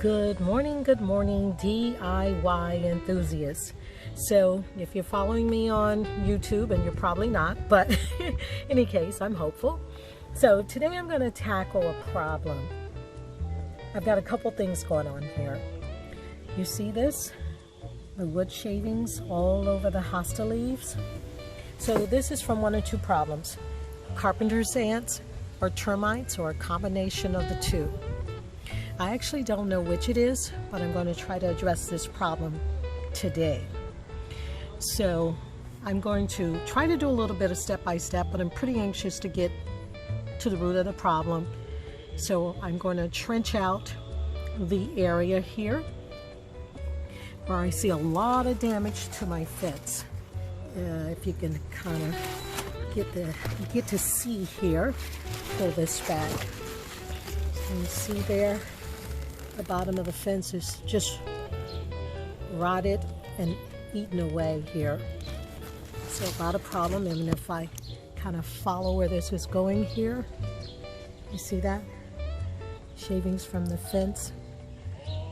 Good morning, DIY enthusiasts. So if you're following me on YouTube, and you're probably not, but in any case, I'm hopeful. So today I'm going to tackle a problem. I've got a couple things going on here. You see this? The wood shavings all over the hosta leaves. So this is from one or two problems. Carpenter's ants or termites, or a combination of the two. I actually don't know which it is, but I'm going to try to address this problem today. So I'm going to try to do a little bit of step-by-step, but I'm pretty anxious to get to the root of the problem. So I'm going to trench out the area here where I see a lot of damage to my fence. If you can kind of get to see here, pull this back. And you see there, the bottom of the fence is just rotted and eaten away here. So a lot of problem. And if I kind of follow where this is going here, you see that? Shavings from the fence.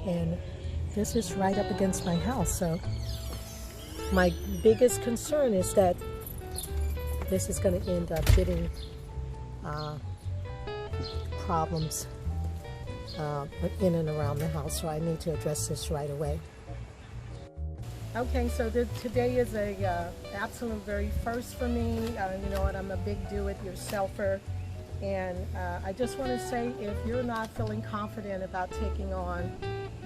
And this is right up against my house. So my biggest concern is that this is going to end up getting problems in and around the house, so I need to address this right away. Okay, so today is a absolute very first for me. You know what, I'm a big do-it-yourselfer, and I just want to say, if you're not feeling confident about taking on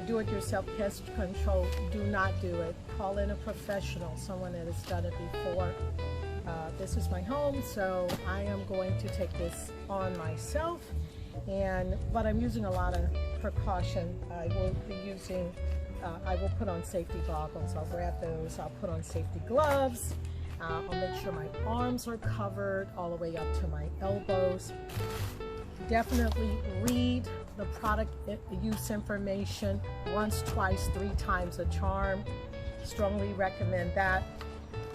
do-it-yourself pest control, do not do it. Call in a professional, someone that has done it before. This is my home, so I am going to take this on myself. But I'm using a lot of precaution. I will be using, I will put on safety goggles. I'll grab those. I'll put on safety gloves. I'll make sure my arms are covered all the way up to my elbows. Definitely read the product use information once, twice, 3 times a charm. Strongly recommend that.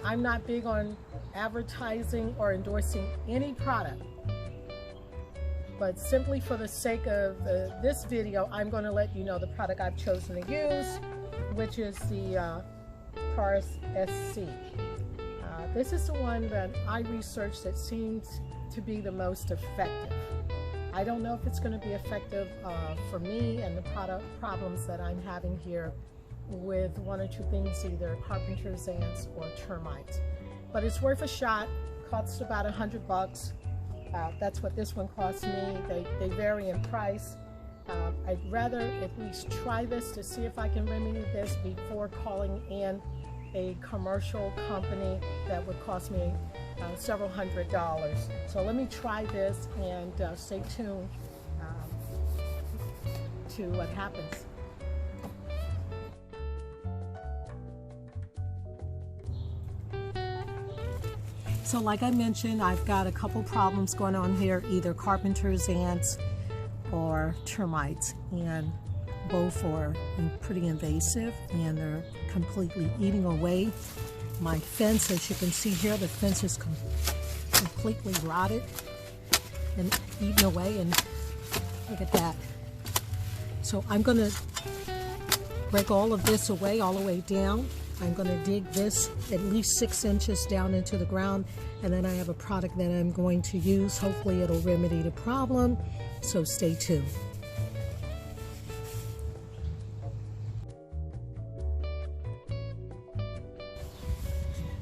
I'm not big on advertising or endorsing any product, but simply for the sake of this video, I'm going to let you know the product I've chosen to use, which is the Taurus SC. This is the one that I researched that seems to be the most effective. I don't know if it's going to be effective for me and the product problems that I'm having here with one or two things, either carpenter's ants or termites. But it's worth a shot. Costs about $100. That's what this one cost me. They vary in price. I'd rather at least try this to see if I can remedy this before calling in a commercial company that would cost me several $100s. So let me try this and stay tuned to what happens. So like I mentioned, I've got a couple problems going on here, either carpenter's ants or termites, and both are pretty invasive, and they're completely eating away my fence. As you can see here, the fence is completely rotted and eaten away, and look at that. So I'm going to break all of this away, all the way down. I'm going to dig this at least 6 inches down into the ground, and then I have a product that I'm going to use. Hopefully it'll remedy the problem, so stay tuned.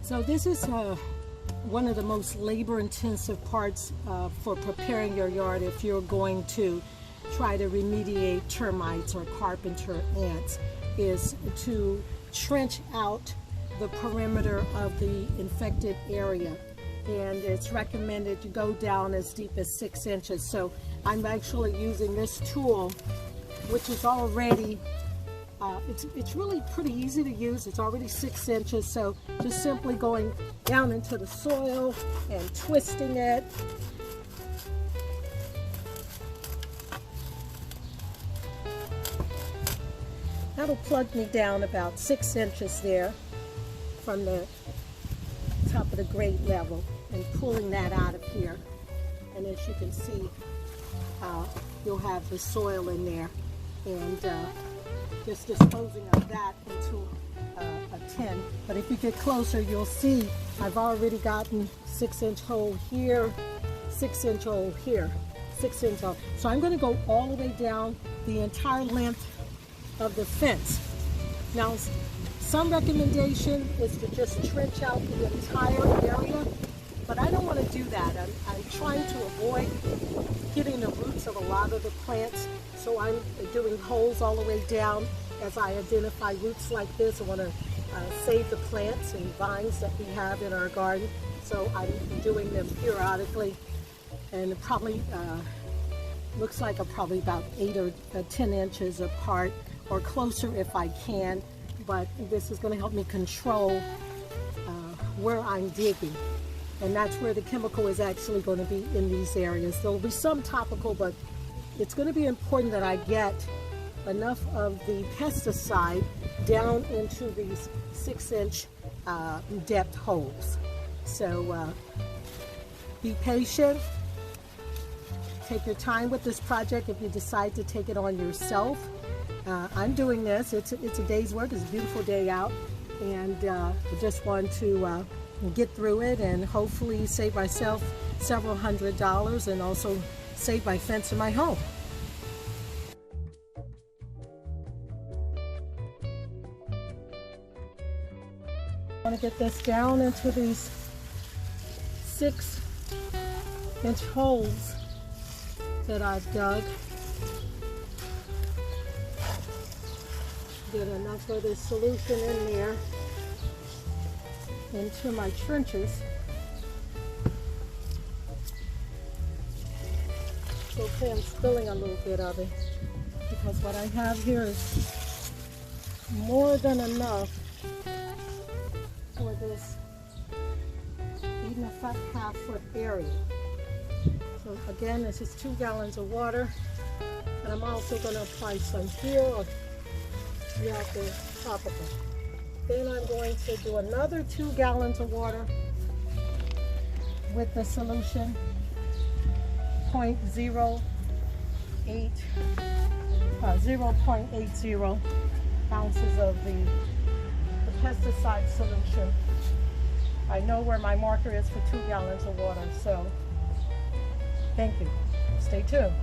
So this is one of the most labor-intensive parts for preparing your yard if you're going to try to remediate termites or carpenter ants, is to trench out the perimeter of the infected area, and it's recommended to go down as deep as 6 inches. So I'm actually using this tool, which is already it's really pretty easy to use. It's already 6 inches, so just simply going down into the soil and twisting it. That'll plug me down about 6 inches there from the top of the grade level, and pulling that out of here. And as you can see, you'll have the soil in there, and just disposing of that into a tin. But if you get closer, you'll see I've already gotten 6-inch hole here, 6-inch hole here, 6-inch hole. So I'm going to go all the way down the entire length of the fence. Now, some recommendation is to just trench out the entire area, but I don't want to do that. I'm trying to avoid hitting the roots of a lot of the plants, so I'm doing holes all the way down. As I identify roots like this, I want to save the plants and vines that we have in our garden, so I'm doing them periodically, and it probably looks like I'm probably about 8 or 10 inches apart, or closer if I can, but this is going to help me control where I'm digging. And that's where the chemical is actually going to be, in these areas. There will be some topical, but it's going to be important that I get enough of the pesticide down into these 6-inch depth holes. So be patient. Take your time with this project if you decide to take it on yourself. I'm doing this. It's a day's work. It's a beautiful day out, and I just want to get through it and hopefully save myself several $100s and also save my fence in my home. I want to get this down into these 6-inch holes that I've dug. Get enough of this solution in there into my trenches. It's okay, I'm spilling a little bit of it because what I have here is more than enough for this even a half-foot area. So again, this is 2 gallons of water, and I'm also going to apply some here throughout the top of it. Then I'm going to do another 2 gallons of water with the solution, 0.80 ounces of the pesticide solution. I know where my marker is for 2 gallons of water, so thank you. Stay tuned.